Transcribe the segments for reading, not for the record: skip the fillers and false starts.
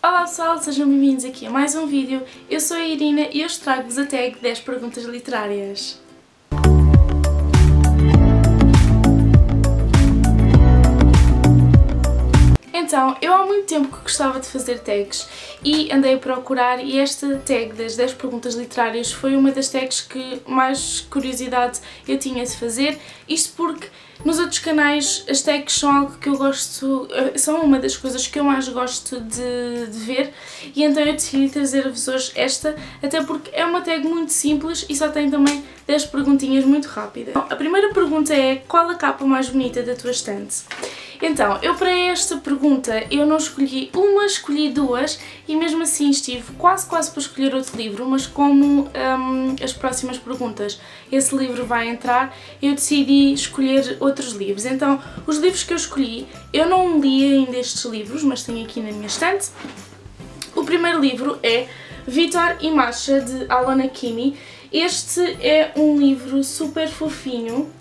Olá pessoal, sejam bem-vindos aqui a mais um vídeo. Eu sou a Irina e hoje trago-vos a tag 10 perguntas literárias. Então, eu há muito tempo que gostava de fazer tags e andei a procurar e esta tag das 10 perguntas literárias foi uma das tags que mais curiosidade eu tinha de fazer, isto porque nos outros canais as tags são algo que eu gosto, são uma das coisas que eu mais gosto de ver e então eu decidi trazer-vos hoje esta, até porque é uma tag muito simples e só tem também 10 perguntinhas muito rápidas. Então, a primeira pergunta é: qual a capa mais bonita da tua estante? Então, eu para esta pergunta eu não escolhi uma, escolhi duas e mesmo assim estive quase para escolher outro livro, mas como as próximas perguntas esse livro vai entrar, eu decidi escolher outros livros. Então, os livros que eu escolhi, eu não li ainda estes livros, mas tenho aqui na minha estante. O primeiro livro é Vitor e Masha, de Alana Kimi. Este é um livro super fofinho.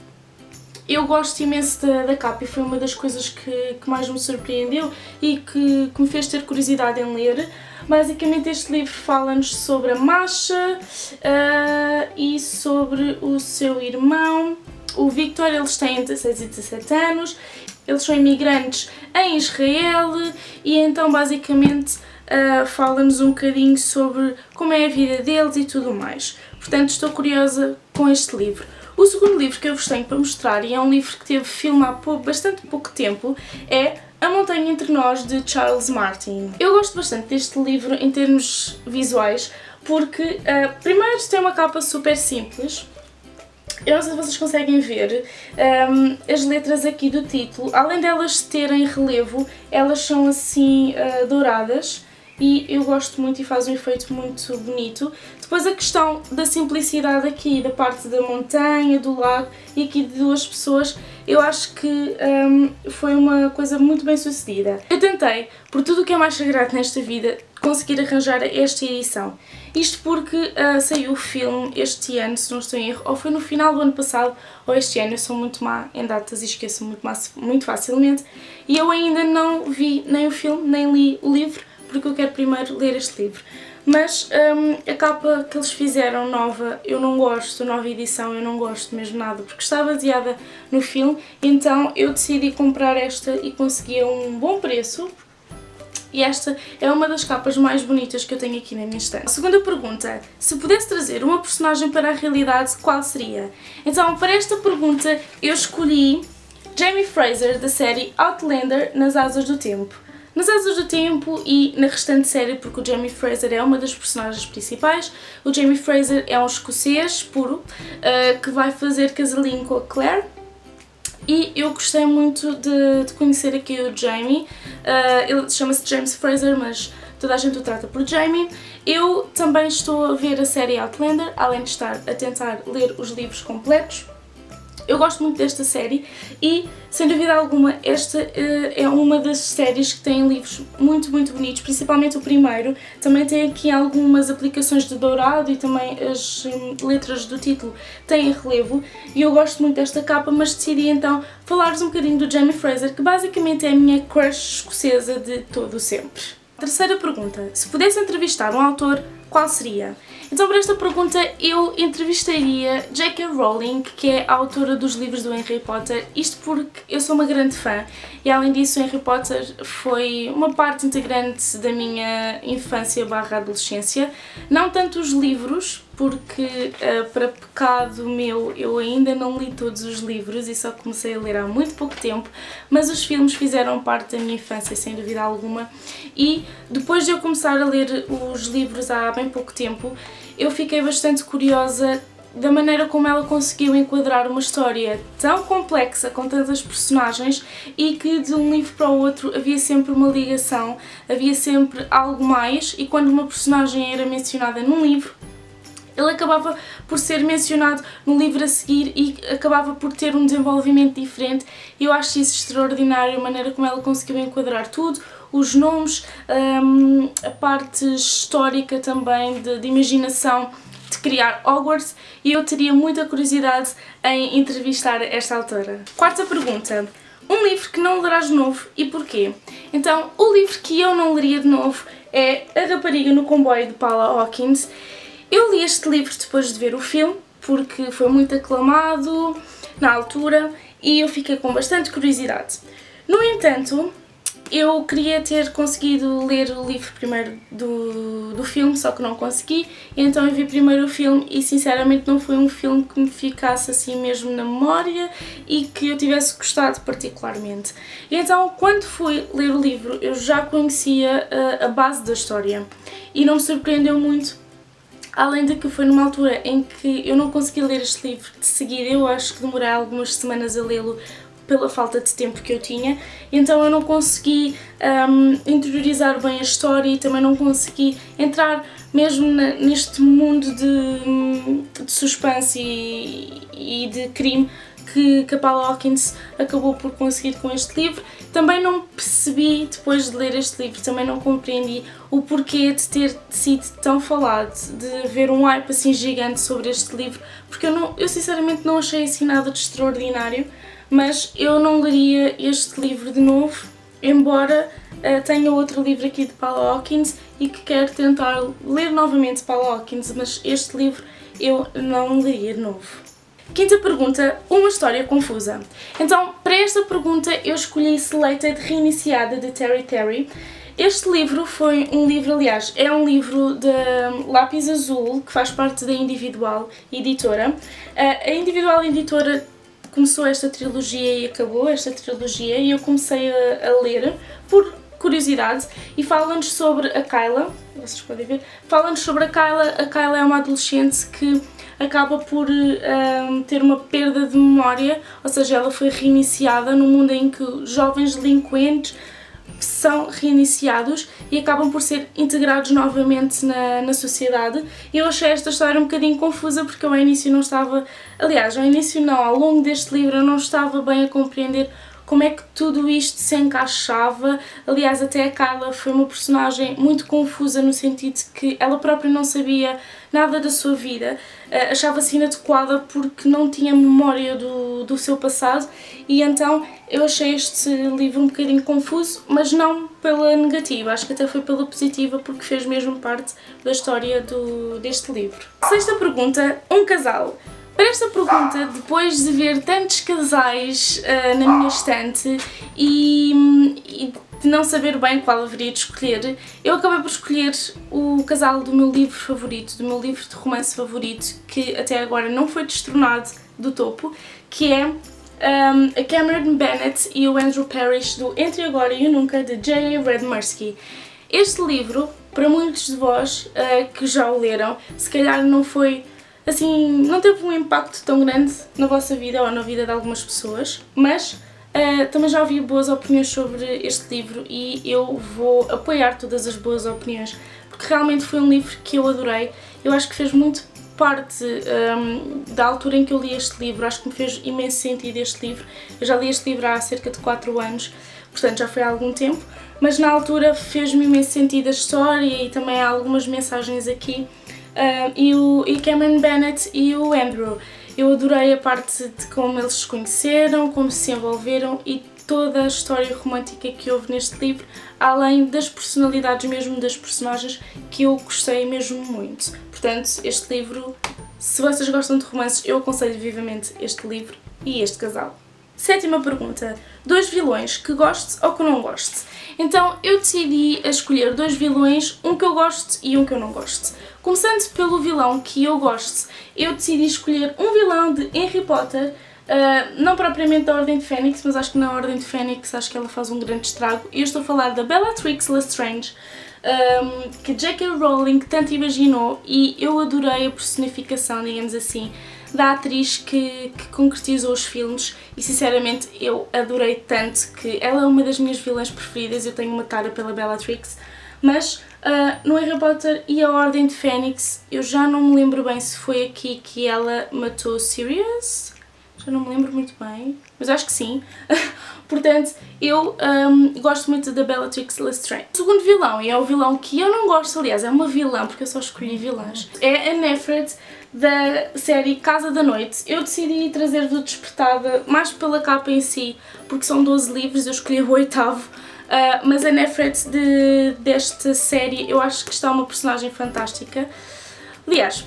Eu gosto imenso da capa e foi uma das coisas que mais me surpreendeu e que me fez ter curiosidade em ler. Basicamente este livro fala-nos sobre a Masha e sobre o seu irmão, o Victor. Eles têm 16 e 17 anos, eles são imigrantes em Israel e então basicamente fala-nos um bocadinho sobre como é a vida deles e tudo mais. Portanto, estou curiosa com este livro. O segundo livro que eu vos tenho para mostrar, e é um livro que teve filme há bastante pouco tempo, é A Montanha Entre Nós, de Charles Martin. Eu gosto bastante deste livro em termos visuais, porque primeiro tem uma capa super simples. Eu não sei se vocês conseguem ver as letras aqui do título, além delas terem relevo, elas são assim douradas. E eu gosto muito e faz um efeito muito bonito. Depois a questão da simplicidade aqui, da parte da montanha, do lago e aqui de duas pessoas, eu acho que foi uma coisa muito bem sucedida. Eu tentei, por tudo o que é mais sagrado nesta vida, conseguir arranjar esta edição. Isto porque saiu o filme este ano, se não estou em erro, ou foi no final do ano passado ou este ano. Eu sou muito má em datas e esqueço muito facilmente. E eu ainda não vi nem o filme, nem li o livro, porque eu quero primeiro ler este livro. Mas a capa que eles fizeram nova, eu não gosto, nova edição, eu não gosto mesmo nada, porque está baseada no filme, então eu decidi comprar esta e consegui a um bom preço. E esta é uma das capas mais bonitas que eu tenho aqui na minha estante. A segunda pergunta: se pudesse trazer uma personagem para a realidade, qual seria? Então, para esta pergunta eu escolhi Jamie Fraser, da série Outlander, Nas Asas do Tempo. Nas Asas do Tempo e na restante série, porque o Jamie Fraser é uma das personagens principais. O Jamie Fraser é um escocês puro que vai fazer casalinho com a Claire. E eu gostei muito de conhecer aqui o Jamie. Ele chama-se James Fraser, mas toda a gente o trata por Jamie. Eu também estou a ver a série Outlander, além de estar a tentar ler os livros completos. Eu gosto muito desta série e, sem dúvida alguma, esta é uma das séries que tem livros muito bonitos, principalmente o primeiro. Também tem aqui algumas aplicações de dourado e também as letras do título têm relevo e eu gosto muito desta capa, mas decidi então falar-vos um bocadinho do Jamie Fraser, que basicamente é a minha crush escocesa de todo o sempre. Terceira pergunta: se pudesse entrevistar um autor, qual seria? Então, para esta pergunta eu entrevistaria J.K. Rowling, que é a autora dos livros do Harry Potter, isto porque eu sou uma grande fã e, além disso, o Harry Potter foi uma parte integrante da minha infância/adolescência. Não tanto os livros, porque para pecado meu eu ainda não li todos os livros e só comecei a ler há muito pouco tempo, mas os filmes fizeram parte da minha infância, sem dúvida alguma, e depois de eu começar a ler os livros há bem pouco tempo, eu fiquei bastante curiosa da maneira como ela conseguiu enquadrar uma história tão complexa, com tantas personagens, e que de um livro para o outro havia sempre uma ligação, havia sempre algo mais, e quando uma personagem era mencionada num livro, ele acabava por ser mencionado no livro a seguir e acabava por ter um desenvolvimento diferente. E eu acho isso extraordinário, a maneira como ela conseguiu enquadrar tudo, os nomes, a parte histórica também, de imaginação, de criar Hogwarts, e eu teria muita curiosidade em entrevistar esta autora. Quarta pergunta: Um livro que não lerás de novo e porquê? Então, o livro que eu não leria de novo é A Rapariga no Comboio, de Paula Hawkins. Eu li este livro depois de ver o filme, porque foi muito aclamado na altura e eu fiquei com bastante curiosidade. No entanto, eu queria ter conseguido ler o livro primeiro do filme, só que não consegui, então eu vi primeiro o filme e sinceramente não foi um filme que me ficasse assim mesmo na memória e que eu tivesse gostado particularmente. E então, quando fui ler o livro, eu já conhecia a base da história e não me surpreendeu muito, além de que foi numa altura em que eu não consegui ler este livro de seguida. Eu acho que demorei algumas semanas a lê-lo pela falta de tempo que eu tinha, então eu não consegui interiorizar bem a história e também não consegui entrar mesmo neste mundo de suspense e de crime que a Paula Hawkins acabou por conseguir com este livro. Também não percebi, depois de ler este livro, também não compreendi o porquê de ter sido tão falado, de haver um hype assim gigante sobre este livro, porque eu sinceramente não achei assim nada de extraordinário. Mas eu não leria este livro de novo, embora tenha outro livro aqui de Paula Hawkins e que quero tentar ler novamente Paula Hawkins, mas este livro eu não leria de novo. Quinta pergunta, uma história confusa. Então, para esta pergunta eu escolhi Slated Reiniciada, de Terry Terry. Este livro foi um livro, aliás, é um livro de Lápis Azul, que faz parte da Individual Editora. A Individual Editora começou esta trilogia e acabou esta trilogia e eu comecei a ler por curiosidade e fala-nos sobre a Kyla, vocês podem ver, fala-nos sobre a Kyla é uma adolescente que acaba por ter uma perda de memória, ou seja, ela foi reiniciada no mundo em que jovens delinquentes são reiniciados e acabam por ser integrados novamente na sociedade. Eu achei esta história um bocadinho confusa porque eu ao início não estava, aliás, ao início não, ao longo deste livro eu não estava bem a compreender como é que tudo isto se encaixava. Aliás, até a Kyla foi uma personagem muito confusa no sentido de que ela própria não sabia nada da sua vida, achava-se inadequada porque não tinha memória do seu passado e então eu achei este livro um bocadinho confuso, mas não pela negativa, acho que até foi pela positiva porque fez mesmo parte da história deste livro. Sexta pergunta, um casal. Para esta pergunta, depois de ver tantos casais na minha estante e de não saber bem qual haveria de escolher, eu acabei por escolher o casal do meu livro favorito, do meu livro de romance favorito, que até agora não foi destronado do topo, que é a Cameron Bennett e o Andrew Parrish, do Entre Agora e o Nunca, de J.A. Redmersky. Este livro, para muitos de vós que já o leram, se calhar não foi assim, não teve um impacto tão grande na vossa vida ou na vida de algumas pessoas, mas também já ouvi boas opiniões sobre este livro e eu vou apoiar todas as boas opiniões, porque realmente foi um livro que eu adorei. Eu acho que fez muito parte da altura em que eu li este livro, acho que me fez imenso sentido este livro. Eu já li este livro há cerca de 4 anos, portanto já foi há algum tempo, mas na altura fez-me imenso sentido a história e também há algumas mensagens aqui. E Cameron Bennett e o Andrew, eu adorei a parte de como eles se conheceram, como se envolveram e toda a história romântica que houve neste livro, além das personalidades mesmo das personagens, que eu gostei mesmo muito. Portanto, este livro, se vocês gostam de romances, eu aconselho vivamente este livro e este casal. Sétima pergunta, 2 vilões que goste ou que não goste. Então eu decidi a escolher 2 vilões, um que eu gosto e um que eu não gosto. Começando pelo vilão que eu gosto, eu decidi escolher um vilão de Harry Potter, não propriamente da Ordem de Fênix, mas acho que na Ordem de Fênix acho que ela faz um grande estrago. E eu estou a falar da Bellatrix Lestrange, que J.K. Rowling tanto imaginou e eu adorei a personificação, digamos assim, da atriz que concretizou os filmes e sinceramente eu adorei tanto que ela é uma das minhas vilãs preferidas. Eu tenho uma tara pela Bellatrix, mas no Harry Potter e a Ordem de Fênix eu já não me lembro bem se foi aqui que ela matou Sirius, já não me lembro muito bem, mas acho que sim. Portanto, eu gosto muito da Bellatrix Lestrange. O segundo vilão, e é o vilão que eu não gosto, aliás, é uma vilã, porque eu só escolhi vilãs, é a Nefret da série Casa da Noite. Eu decidi trazer-vos o Despertada mais pela capa em si, porque são 12 livros, eu escolhi o 8º. Mas a Nefret desta série eu acho que está uma personagem fantástica. Aliás,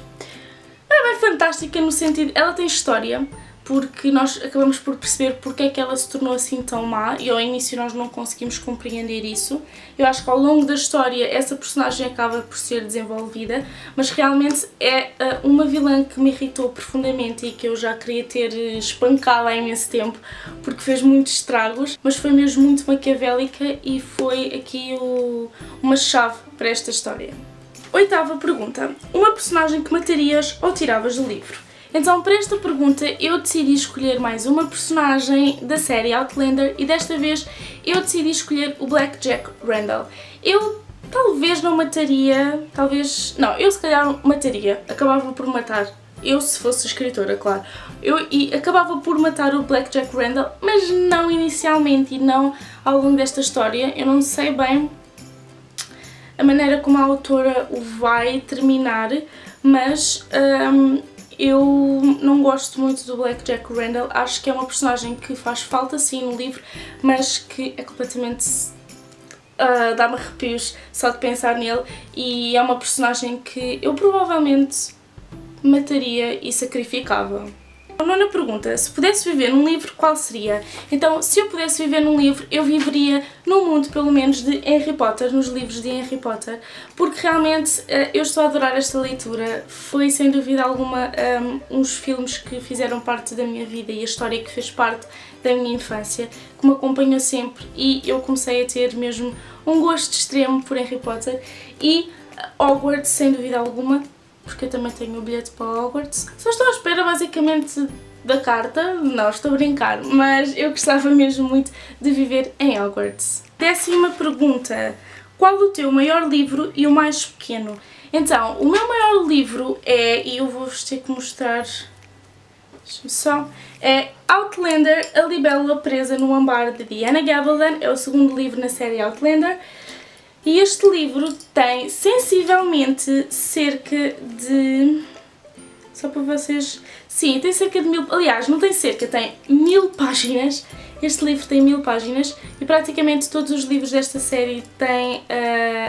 não é bem fantástica no sentido, ela tem história, porque nós acabamos por perceber porque é que ela se tornou assim tão má e ao início nós não conseguimos compreender isso. Eu acho que ao longo da história essa personagem acaba por ser desenvolvida, mas realmente é uma vilã que me irritou profundamente e que eu já queria ter espancado há imenso tempo porque fez muitos estragos, mas foi mesmo muito maquiavélica e foi aqui uma chave para esta história. 8ª pergunta. Uma personagem que matarias ou tiravas do livro? Então, para esta pergunta, eu decidi escolher mais uma personagem da série Outlander e desta vez eu decidi escolher o Blackjack Randall. Eu talvez não mataria, eu se calhar mataria, acabava por matar. Eu, se fosse escritora, claro. Acabava por matar o Blackjack Randall, mas não inicialmente e não ao longo desta história. Eu não sei bem a maneira como a autora o vai terminar, mas eu não gosto muito do Blackjack Randall, acho que é uma personagem que faz falta sim no livro, mas que é completamente... dá-me arrepios só de pensar nele e é uma personagem que eu provavelmente mataria e sacrificava. A 9ª pergunta, se pudesse viver num livro, qual seria? Então, se eu pudesse viver num livro, eu viveria num mundo, pelo menos, de Harry Potter, nos livros de Harry Potter, porque realmente eu estou a adorar esta leitura. Foi, sem dúvida alguma, uns filmes que fizeram parte da minha vida e a história que fez parte da minha infância, que me acompanhou sempre e eu comecei a ter mesmo um gosto extremo por Harry Potter e Hogwarts, sem dúvida alguma, porque eu também tenho o bilhete para Hogwarts. Só estou à espera basicamente da carta, não estou a brincar, mas eu gostava mesmo muito de viver em Hogwarts. 10ª pergunta, qual o teu maior livro e o mais pequeno? Então, o meu maior livro e eu vou-vos ter que mostrar, deixa-me só, é Outlander, a Libélula Presa no Ambar de Diana Gabaldon, é o segundo livro na série Outlander. E este livro tem sensivelmente cerca de... Só para vocês... Sim, tem cerca de 1000... Aliás, não tem cerca, tem 1000 páginas. Este livro tem 1000 páginas e praticamente todos os livros desta série têm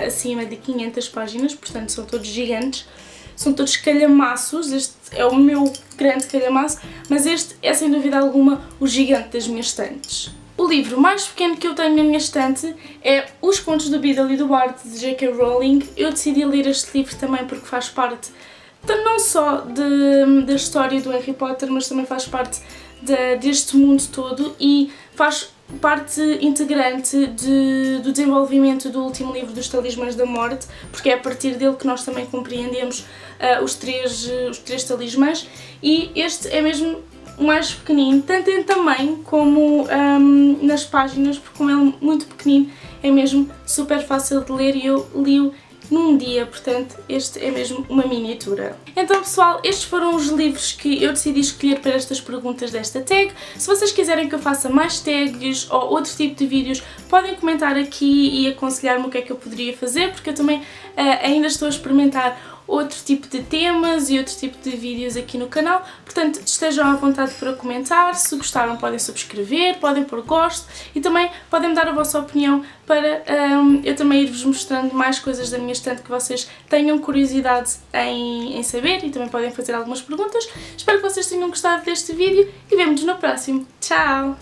acima de 500 páginas, portanto são todos gigantes. São todos calhamaços, este é o meu grande calhamaço, mas este é sem dúvida alguma o gigante das minhas estantes. O livro mais pequeno que eu tenho na minha estante é Os Contos do Beedle e do Bard de J.K. Rowling. Eu decidi ler este livro também porque faz parte não só da história do Harry Potter, mas também faz parte deste mundo todo e faz parte integrante do desenvolvimento do último livro dos Talismãs da Morte, porque é a partir dele que nós também compreendemos os três talismãs e este é mesmo o mais pequenino, tanto em tamanho como nas páginas, porque como ele é muito pequenino é mesmo super fácil de ler e eu li-o num dia, portanto este é mesmo uma miniatura. Então pessoal, estes foram os livros que eu decidi escolher para estas perguntas desta tag. Se vocês quiserem que eu faça mais tags ou outro tipo de vídeos, podem comentar aqui e aconselhar-me o que é que eu poderia fazer, porque eu também ainda estou a experimentar outro tipo de temas e outro tipo de vídeos aqui no canal, portanto estejam à vontade para comentar, se gostaram podem subscrever, podem pôr gosto e também podem me dar a vossa opinião para eu também ir-vos mostrando mais coisas da minha estante que vocês tenham curiosidade em saber e também podem fazer algumas perguntas. Espero que vocês tenham gostado deste vídeo e vemo-nos no próximo. Tchau!